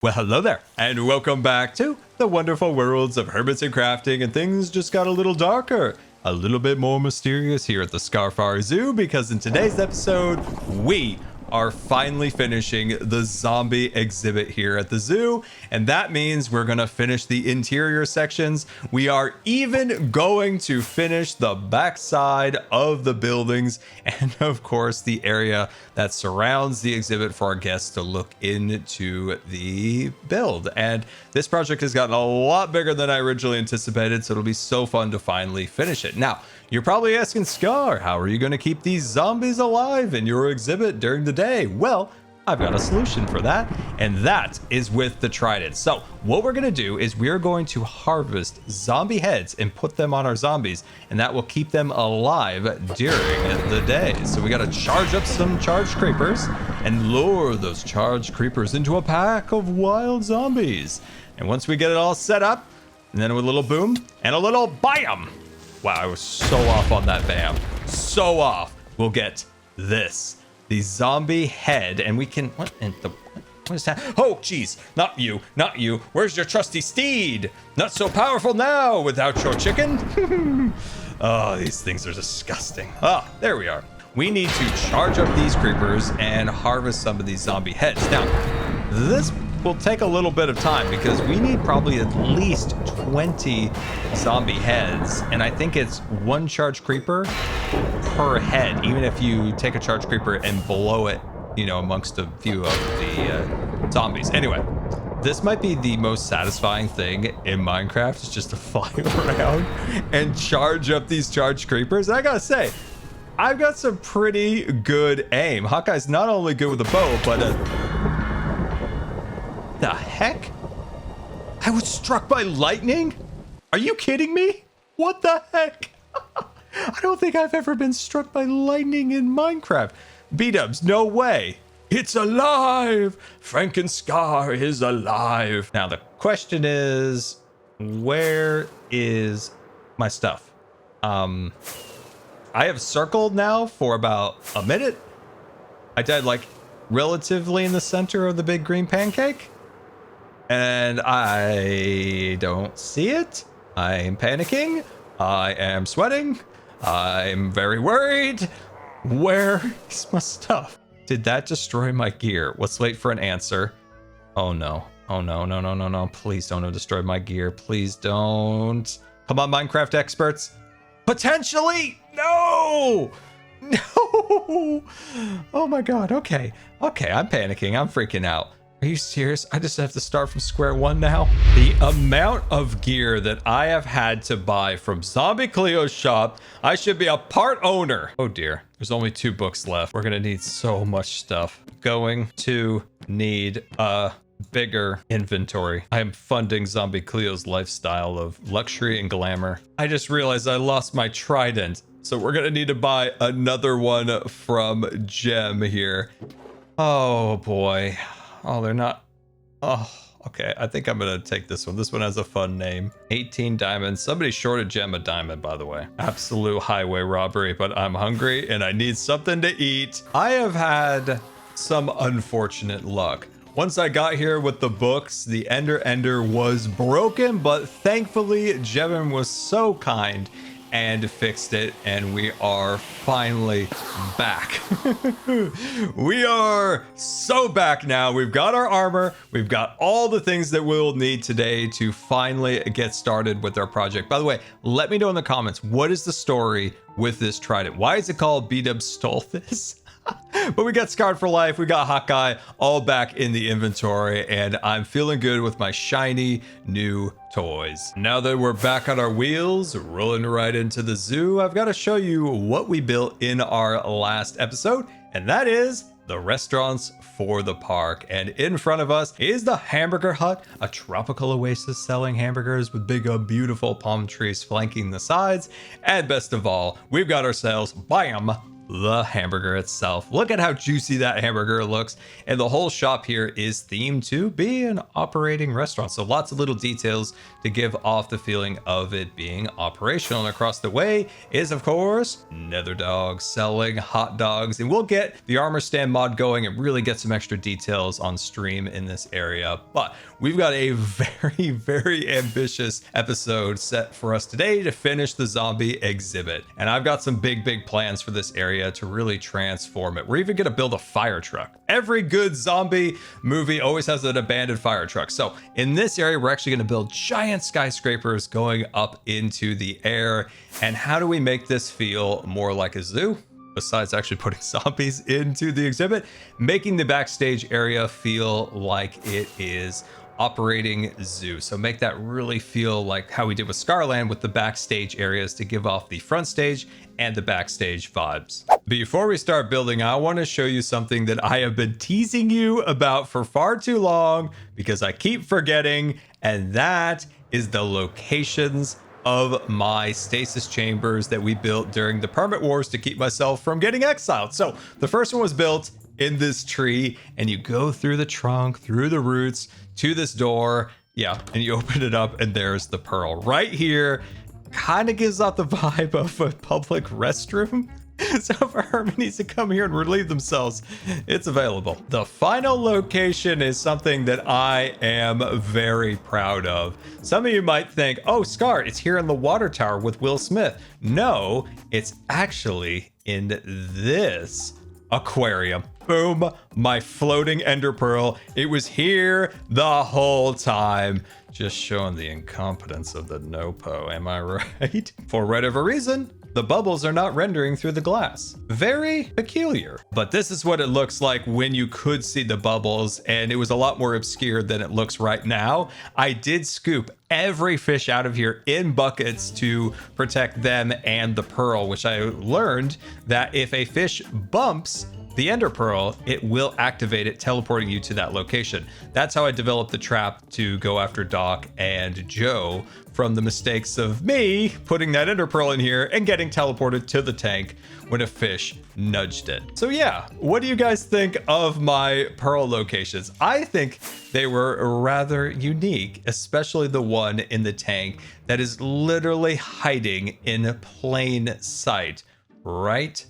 Well, hello there, and welcome back to the wonderful worlds of hermits and crafting, and things just got a little darker, a little bit more mysterious here at the Scarfar Zoo, because in today's episode, we are finally finishing the zombie exhibit here at the zoo, and that means we're gonna finish the interior sections. We are even going to finish the backside of the buildings, and of course the area that surrounds the exhibit for our guests to look into the build. And this project has gotten a lot bigger than I originally anticipated, so it'll be so fun to finally finish it. Now, you're probably asking, Scar, how are you going to keep these zombies alive in your exhibit during the day? Well, I've got a solution for that, and that is with the trident. So what we're going to do is we're going to harvest zombie heads and put them on our zombies, and that will keep them alive during the day. So we got to charge up some charged creepers and lure those charged creepers into a pack of wild zombies. And once we get it all set up, and then with a little boom and a little bam. Wow, I was so off on that bam. So off. We'll get this. The zombie head, and we can... What is that? Oh, geez. Not you. Not you. Where's your trusty steed? Not so powerful now without your chicken. Oh, these things are disgusting. Ah, there we are. We need to charge up these creepers and harvest some of these zombie heads. Now, this will take a little bit of time because we need probably at least 20 zombie heads, and I think it's one charge creeper per head, even if you take a charge creeper and blow it, you know, amongst a few of the zombies. Anyway, this might be the most satisfying thing in Minecraft, is just to fly around and charge up these charged creepers. And I gotta say, I've got some pretty good aim. Hawkeye's not only good with a bow, but the heck? I was struck by lightning? Are you kidding me? What the heck? I don't think I've ever been struck by lightning in Minecraft. B-dubs, no way. It's alive! Scar is alive. Now the question is, where is my stuff? I have circled now for about a minute. I died like relatively in the center of the big green pancake. And I don't see it. I'm panicking. I am sweating. I'm very worried. Where is my stuff? Did that destroy my gear? Let's wait for an answer. Oh no. Oh no, no, no, no, no. Please don't destroy my gear. Please don't. Come on, Minecraft experts. Potentially? No! No! Oh my god. Okay. Okay, I'm panicking. I'm freaking out. Are you serious? I just have to start from square one now? The amount of gear that I have had to buy from Zombie Cleo's shop, I should be a part owner. Oh dear, there's only 2 books left. We're gonna need so much stuff. Going to need a bigger inventory. I am funding Zombie Cleo's lifestyle of luxury and glamour. I just realized I lost my trident, so we're gonna need to buy another one from Gem here. Oh boy. Oh, they're not. Oh, okay. I think I'm going to take this one. This one has a fun name. 18 diamonds. Somebody shorted Gem a diamond, by the way. Absolute highway robbery, but I'm hungry and I need something to eat. I have had some unfortunate luck. Once I got here with the books, the Ender was broken, but thankfully Gem was so kind and fixed it, and we are finally back. We are so back now. We've got our armor. We've got all the things that we'll need today to finally get started with our project. By the way, let me know in the comments, what is the story with this trident? Why is it called B-Dub Stole This? But we got Scarred for Life, we got Hawkeye, all back in the inventory, and I'm feeling good with my shiny new toys. Now that we're back on our wheels, rolling right into the zoo, I've got to show you what we built in our last episode, and that is the restaurants for the park. And in front of us is the Hamburger Hut, a tropical oasis selling hamburgers with big, beautiful palm trees flanking the sides. And best of all, we've got ourselves, bam, the hamburger itself. Look at how juicy that hamburger looks. And the whole shop here is themed to be an operating restaurant. So lots of little details to give off the feeling of it being operational. And across the way is, of course, Nether Dog selling hot dogs. And we'll get the armor stand mod going and really get some extra details on stream in this area. But we've got a very, very ambitious episode set for us today to finish the zombie exhibit. And I've got some big plans for this area to really transform it. We're even gonna build a fire truck. Every good zombie movie always has an abandoned fire truck. So in this area, we're actually gonna build giant skyscrapers going up into the air. And how do we make this feel more like a zoo? Besides actually putting zombies into the exhibit, making the backstage area feel like it is operating zoo. So make that really feel like how we did with Scarland with the backstage areas to give off the front stage and the backstage vibes. Before we start building, I want to show you something that I have been teasing you about for far too long because I keep forgetting, and that is the locations of my stasis chambers that we built during the permit wars to keep myself from getting exiled. So the first one was built in this tree, and you go through the trunk, through the roots to this door. Yeah, and you open it up and there's the pearl right here. Kind of gives off the vibe of a public restroom. So if a hermit needs to come here and relieve themselves, it's available. The final location is something that I am very proud of. Some of you might think, oh, Scar, it's here in the water tower with Will Smith. No, it's actually in this aquarium. Boom, my floating ender pearl. It was here the whole time. Just showing the incompetence of the Nopo, am I right? For whatever reason, the bubbles are not rendering through the glass. Very peculiar. But this is what it looks like when you could see the bubbles, and it was a lot more obscure than it looks right now. I did scoop every fish out of here in buckets to protect them and the pearl, which I learned that if a fish bumps the ender pearl, it will activate it, teleporting you to that location. That's how I developed the trap to go after Doc and Joe from the mistakes of me putting that ender pearl in here and getting teleported to the tank when a fish nudged it. So yeah, what do you guys think of my pearl locations? I think they were rather unique, especially the one in the tank that is literally hiding in plain sight right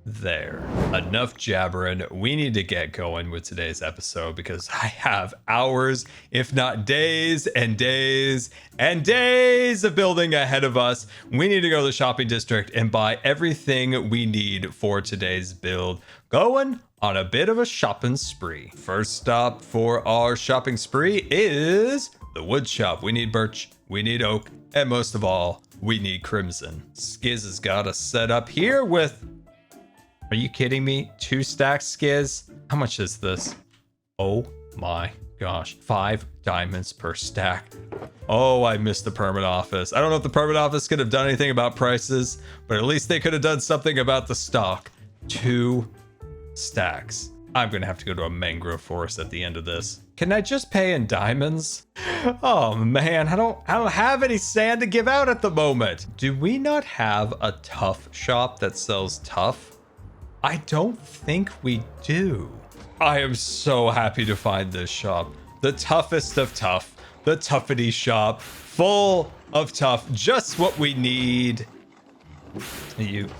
there. Enough jabbering. We need to get going with today's episode because I have hours, if not days and days and days of building ahead of us. We need to go to the shopping district and buy everything we need for today's build. Going on a bit of a shopping spree. First stop for our shopping spree is the wood shop. We need birch, we need oak, and most of all, we need crimson. Skiz has got us set up here with, are you kidding me? 2 stacks, Skiz? How much is this? Oh my gosh. 5 diamonds per stack. Oh, I missed the permit office. I don't know if the permit office could have done anything about prices, but at least they could have done something about the stock. 2 stacks. I'm gonna have to go to a mangrove forest at the end of this. Can I just pay in diamonds? Oh man, I don't have any sand to give out at the moment. Do we not have a tough shop that sells tough? I don't think we do. I am so happy to find this shop. The toughest of tough. The Tuffety shop. Full of tough. Just what we need. You've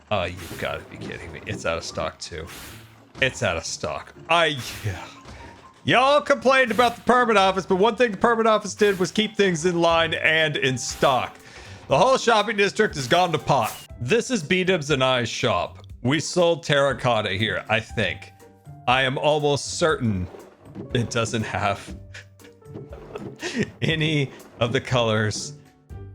gotta be kidding me. It's out of stock too. It's out of stock. Y'all complained about the permit office, but one thing the permit office did was keep things in line and in stock. The whole shopping district has gone to pot. This is B-Dibs and I's shop. We sold terracotta here, I think. I am almost certain it doesn't have any of the colors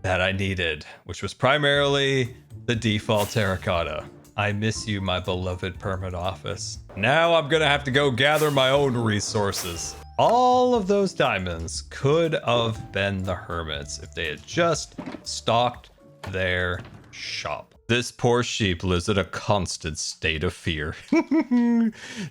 that I needed, which was primarily the default terracotta. I miss you, my beloved permit office. Now I'm gonna have to go gather my own resources. All of those diamonds could have been the hermits if they had just stocked their shop. This poor sheep lives in a constant state of fear.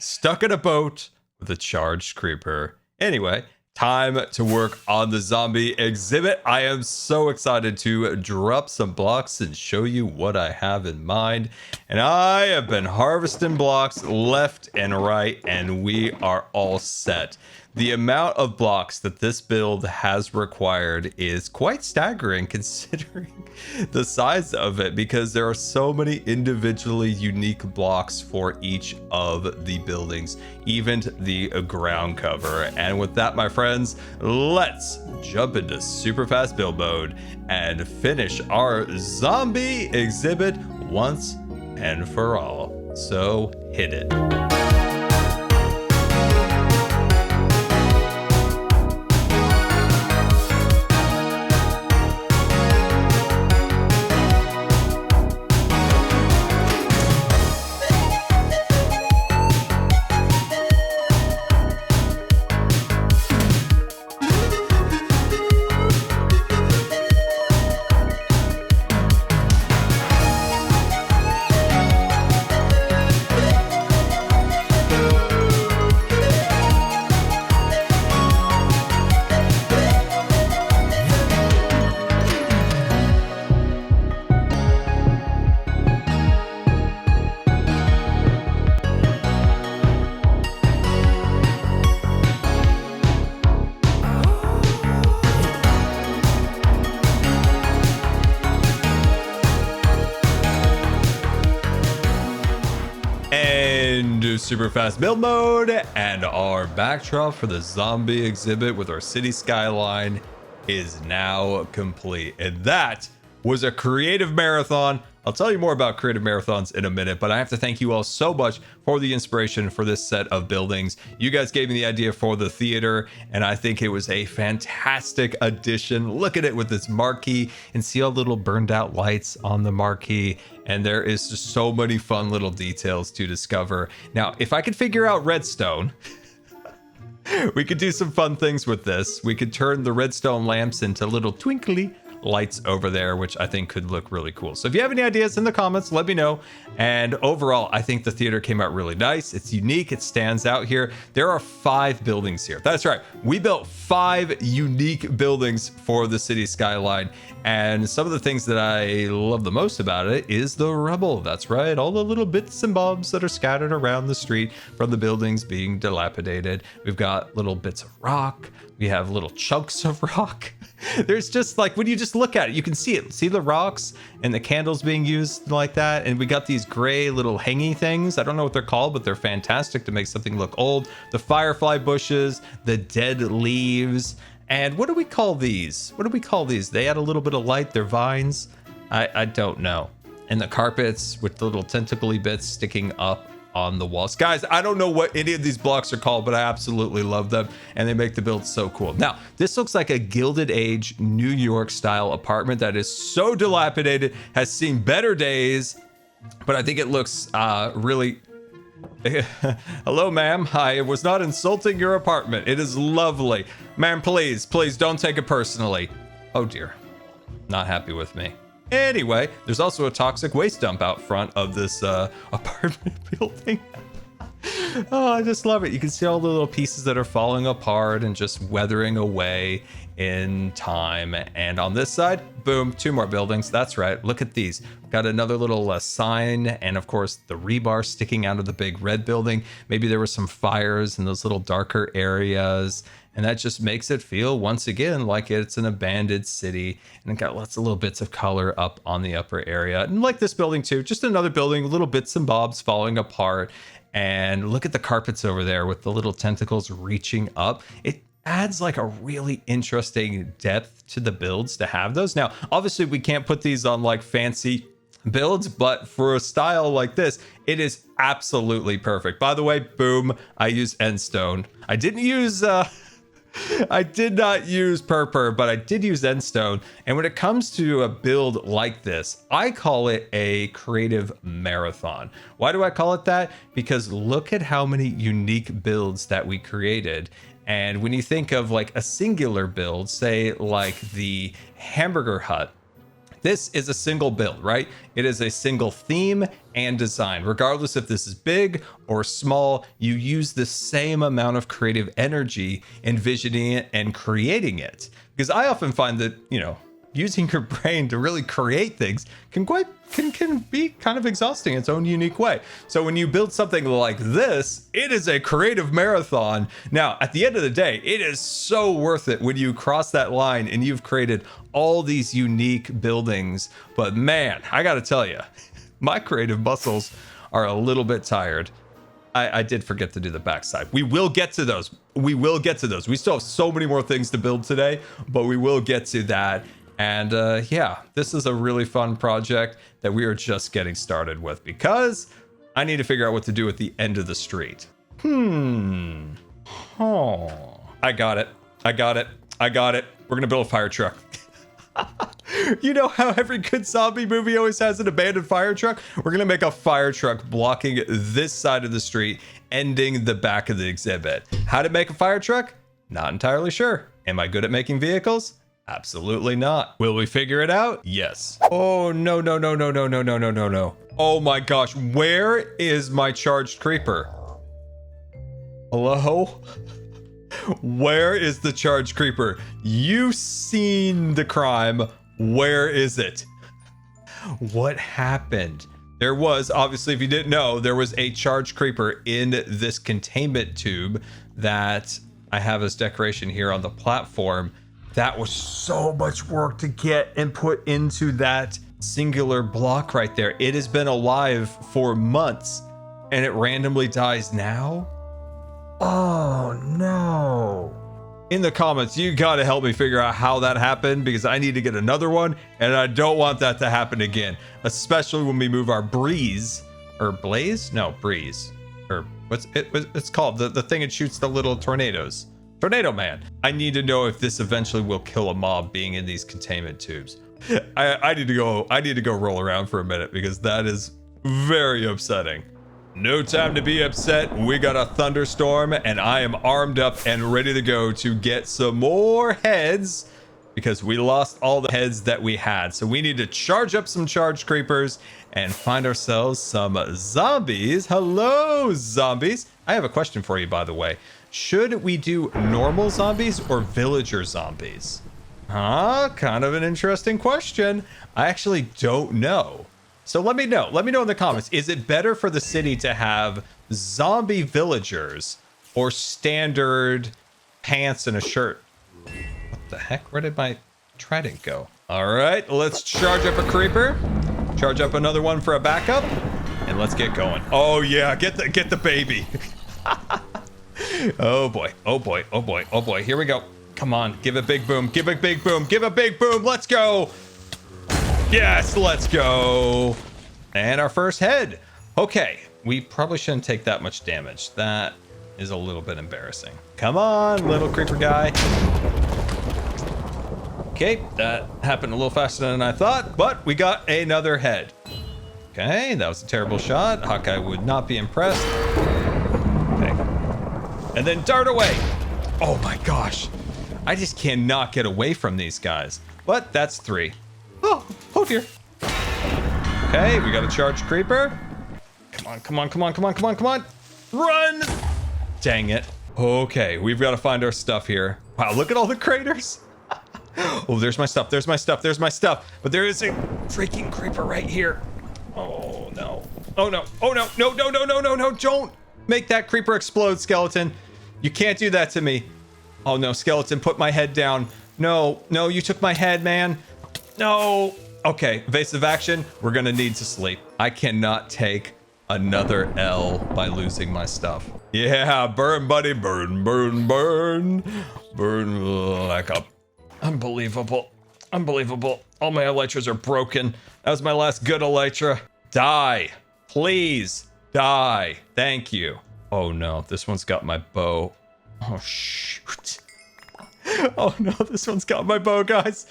Stuck in a boat with a charged creeper. Anyway, Time to work on the zombie exhibit. I am so excited to drop some blocks and show you what I have in mind. And I have been harvesting blocks left and right, and we are all set. The amount of blocks that this build has required is quite staggering considering the size of it, because there are so many individually unique blocks for each of the buildings, even the ground cover. And with that, my friends, let's jump into super fast build mode and finish our zombie exhibit once and for all. So hit it. Super fast build mode, and our backdrop for the zombie exhibit with our city skyline is now complete. And that was a creative marathon. I'll tell you more about creative marathons in a minute, but I have to thank you all so much for the inspiration for this set of buildings. You guys gave me the idea for the theater, and I think it was a fantastic addition. Look at it with this marquee, and see all little burned out lights on the marquee. And there is just so many fun little details to discover. Now, if I could figure out redstone, we could do some fun things with this. We could turn the redstone lamps into little twinkly lights over there, which I think could look really cool. So if you have any ideas in the comments, let me know. And overall, I think the theater came out really nice. It's unique. It stands out here. There are 5 buildings here. That's right. We built 5 unique buildings for the city skyline. And some of the things that I love the most about it is the rubble. That's right. All the little bits and bobs that are scattered around the street from the buildings being dilapidated. We've got little bits of rock. We have little chunks of rock. There's just like, when you just look at it, you can see it. See the rocks and the candles being used like that. And we got these gray little hangy things. I don't know what they're called, but they're fantastic to make something look old. The firefly bushes, the dead leaves. And what do we call these? What do we call these? They add a little bit of light. They're vines. I don't know. And the carpets with the little tentacly bits sticking up on the walls. Guys, I don't know what any of these blocks are called, but I absolutely love them, and they make the build so cool. Now, this looks like a Gilded Age New York style apartment that is so dilapidated, has seen better days, but I think it looks really... Hello, ma'am. I was not insulting your apartment. It is lovely. Ma'am, please don't take it personally. Oh dear. Not happy with me. Anyway, there's also a toxic waste dump out front of this apartment building. Oh, I just love it. You can see all the little pieces that are falling apart and just weathering away in time. And on this side, boom, 2 more buildings. That's right. Look at these. Got another little sign, and of course the rebar sticking out of the big red building. Maybe there were some fires in those little darker areas, and that just makes it feel once again like it's an abandoned city. And it got lots of little bits of color up on the upper area, and like this building too, just another building, little bits and bobs falling apart. And look at the carpets over there with the little tentacles reaching up. It adds like a really interesting depth to the builds to have those. Now, obviously we can't put these on like fancy builds, but for a style like this, it is absolutely perfect. By the way, boom, I use endstone. I didn't use I did not use purpur, but I did use endstone. And when it comes to a build like this, I call it a creative marathon. Why do I call it that? Because look at how many unique builds that we created. And when you think of like a singular build, say like the hamburger hut, This is a single build, right? It is a single theme and design. Regardless if this is big or small, you use the same amount of creative energy envisioning it and creating it. Because I often find that, you know, using your brain to really create things can be kind of exhausting in its own unique way. So when you build something like this, it is a creative marathon. Now, at the end of the day, it is so worth it when you cross that line and you've created all these unique buildings. But man, I gotta tell you, my creative muscles are a little bit tired. I did forget to do the backside. We will get to those. We will get to those. We still have so many more things to build today, but we will get to that. And yeah, this is a really fun project that we are just getting started with because I need to figure out what to do at the end of the street. Oh, I got it. We're gonna build a fire truck. You know how every good zombie movie always has an abandoned fire truck? We're gonna make a fire truck blocking this side of the street, ending the back of the exhibit. How to make a fire truck? Not entirely sure. Am I good at making vehicles? Absolutely not. Will we figure it out? Yes. Oh, no. Oh my gosh, where is my charged creeper? Hello? Where is the charged creeper? You've seen the crime. Where is it? What happened? There was, obviously, if you didn't know, there was a charged creeper in this containment tube that I have as decoration here on the platform. That was so much work to get and put into that singular block right there. It has been alive for months and it randomly dies now. Oh no. In the comments, you gotta help me figure out how that happened because I need to get another one and I don't want that to happen again. Especially when we move our breeze or blaze? No, breeze. Or it's called? The thing that shoots the little tornadoes. Tornado Man. I need to know if this eventually will kill a mob being in these containment tubes. I need to go roll around for a minute because that is very upsetting. No time to be upset. We got a thunderstorm and I am armed up and ready to go to get some more heads because we lost all the heads that we had. So we need to charge up some charged creepers and find ourselves some zombies. Hello, zombies. I have a question for you, by the way. Should we do normal zombies or villager zombies? Kind of an interesting question. I actually don't know. So let me know. Let me know in the comments. Is it better for the city to have zombie villagers or standard pants and a shirt? What the heck? Where did my trident go? All right, let's charge up a creeper. Charge up another one for a backup. And let's get going. Oh yeah, get the baby. Oh boy, oh boy, oh boy, oh boy. Here we go. Come on, give a big boom, give a big boom, give a big boom. Let's go. Yes, let's go. And our first head. Okay, we probably shouldn't take that much damage. That is a little bit embarrassing. Come on, little creeper guy. Okay, that happened a little faster than I thought, but we got another head. Okay, that was a terrible shot. Hawkeye would not be impressed. Okay. And then dart away. Oh my gosh. I just cannot get away from these guys. But that's 3. Oh dear. Okay, we got a charged creeper. Come on, come on, come on, come on, come on, come on. Run! Dang it. Okay, we've got to find our stuff here. Wow, look at all the craters. Oh, there's my stuff, there's my stuff, there's my stuff. But there is a freaking creeper right here. Oh no. Oh no, oh no, no, no, no, no, no, no, don't make that creeper explode, skeleton. You can't do that to me. Oh no, skeleton, put my head down. No, no, you took my head, man. No. Okay, evasive action. We're gonna need to sleep. I cannot take another L by losing my stuff. Yeah, burn, buddy, burn, burn, burn. Burn like a... Unbelievable. Unbelievable. All my elytras are broken. That was my last good elytra. Die. Please. Die. Thank you. Oh no, this one's got my bow. Oh shoot. Oh no, this one's got my bow, guys.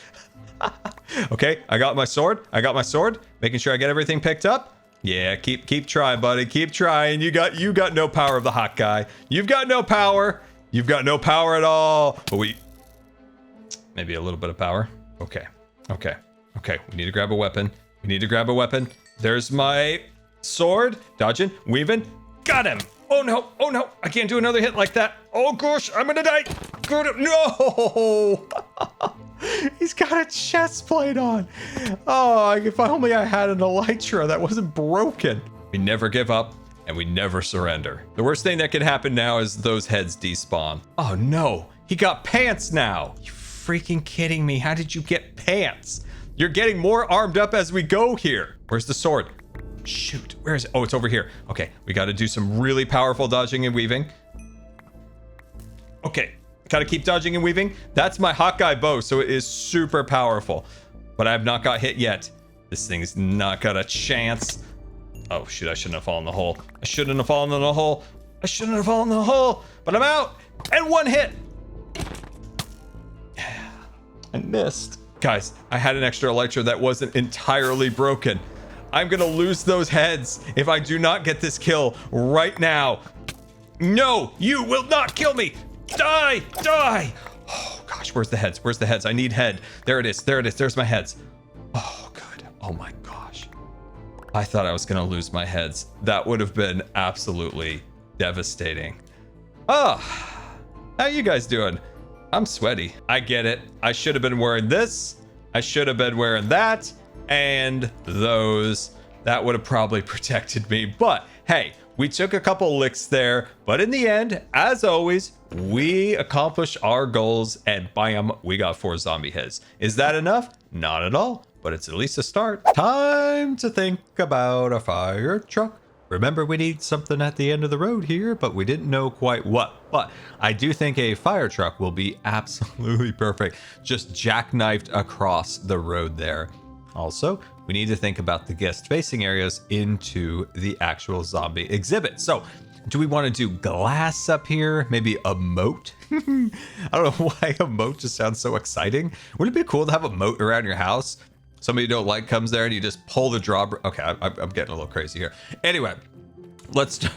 Okay, I got my sword. I got my sword. Making sure I get everything picked up. Yeah, keep trying, buddy. Keep trying. You got no power of the hot guy. You've got no power. You've got no power at all. But maybe a little bit of power. Okay. Okay. Okay, we need to grab a weapon. We need to grab a weapon. There's my sword. Dodging, weaving. Got him. Oh no, oh no. I can't do another hit like that. Oh gosh, I'm gonna die. Good. No. He's got a chest plate on. Oh, if only I had an elytra that wasn't broken. We never give up and we never surrender. The worst thing that can happen now is those heads despawn. Oh no, he got pants now. You freaking kidding me? How did you get pants? You're getting more armed up as we go here. Where's the sword? Shoot, where is it? Oh, it's over here. Okay, we got to do some really powerful dodging and weaving. Okay, gotta keep dodging and weaving. That's my Hawkeye bow, so it is super powerful. But I have not got hit yet. This thing's not got a chance. Oh shoot, I shouldn't have fallen in the hole. I shouldn't have fallen in the hole. I shouldn't have fallen in the hole. But I'm out. And one hit. I missed. Guys, I had an extra elytra that wasn't entirely broken. I'm gonna lose those heads if I do not get this kill right now. No, you will not kill me. Die, die. Oh gosh, where's the heads? Where's the heads? I need head. There it is. There it is. There's my heads. Oh, good. Oh my gosh. I thought I was gonna lose my heads. That would have been absolutely devastating. Oh, how you guys doing? I'm sweaty. I get it. I should have been wearing this. I should have been wearing that. And those. That would have probably protected me. But hey, we took a couple licks there. But in the end, as always, we accomplished our goals. And bam, we got 4 zombie heads. Is that enough? Not at all. But it's at least a start. Time to think about a fire truck. Remember, we need something at the end of the road here, but we didn't know quite what. But I do think a fire truck will be absolutely perfect. Just jackknifed across the road there. Also, we need to think about the guest facing areas into the actual zombie exhibit. So do we want to do glass up here? Maybe a moat? I don't know why a moat just sounds so exciting. Wouldn't it be cool to have a moat around your house? Somebody you don't like comes there and you just pull the drawbridge. Okay, I'm getting a little crazy here. Anyway, let's start.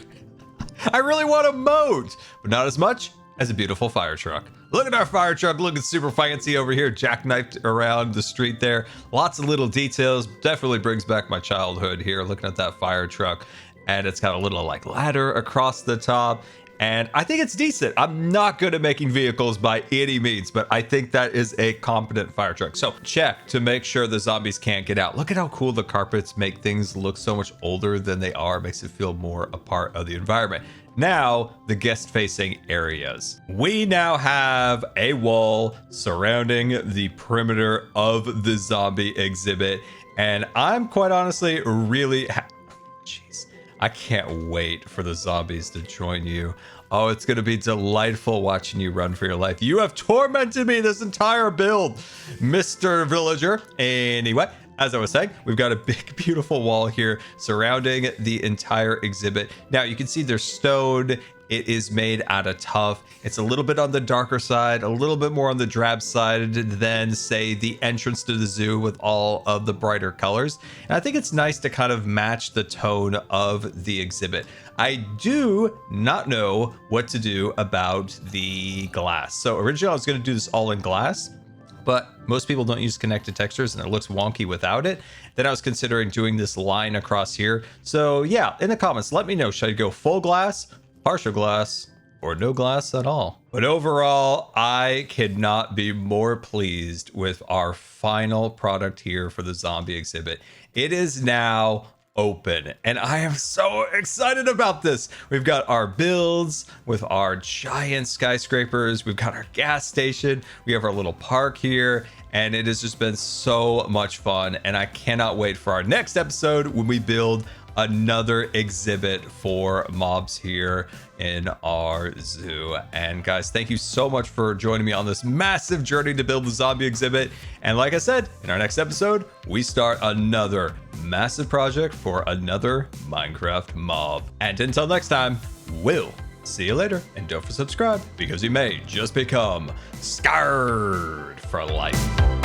I really want a moat, but not as much as a beautiful fire truck. Look at our fire truck, looking super fancy over here, jackknifed around the street there. Lots of little details, definitely brings back my childhood here, looking at that fire truck. And it's got a little like ladder across the top. And I think it's decent. I'm not good at making vehicles by any means, but I think that is a competent fire truck. So check to make sure the zombies can't get out. Look at how cool the carpets make things look so much older than they are. Makes it feel more a part of the environment. Now, the guest-facing areas. We now have a wall surrounding the perimeter of the zombie exhibit. And I'm quite honestly really... Jeez. I can't wait for the zombies to join you. Oh, it's going to be delightful watching you run for your life. You have tormented me this entire build, Mr. Villager. Anyway, as I was saying, we've got a big, beautiful wall here surrounding the entire exhibit. Now, you can see there's stone. It is made out of tuff. It's a little bit on the darker side, a little bit more on the drab side than, say, the entrance to the zoo with all of the brighter colors. And I think it's nice to kind of match the tone of the exhibit. I do not know what to do about the glass. So originally I was going to do this all in glass, but most people don't use connected textures and it looks wonky without it. Then I was considering doing this line across here. So yeah, in the comments, let me know, should I go full glass, partial glass, or no glass at all? But overall, I cannot be more pleased with our final product here for the zombie exhibit. It is now open and I am so excited about this. We've got our builds with our giant skyscrapers. We've got our gas station. We have our little park here. And it has just been so much fun. And I cannot wait for our next episode when we build another exhibit for mobs here in our zoo. And guys, thank you so much for joining me on this massive journey to build the zombie exhibit. And like I said, in our next episode, we start another massive project for another Minecraft mob. And until next time, we'll see you later. And don't forget to subscribe because you may just become scarred for life.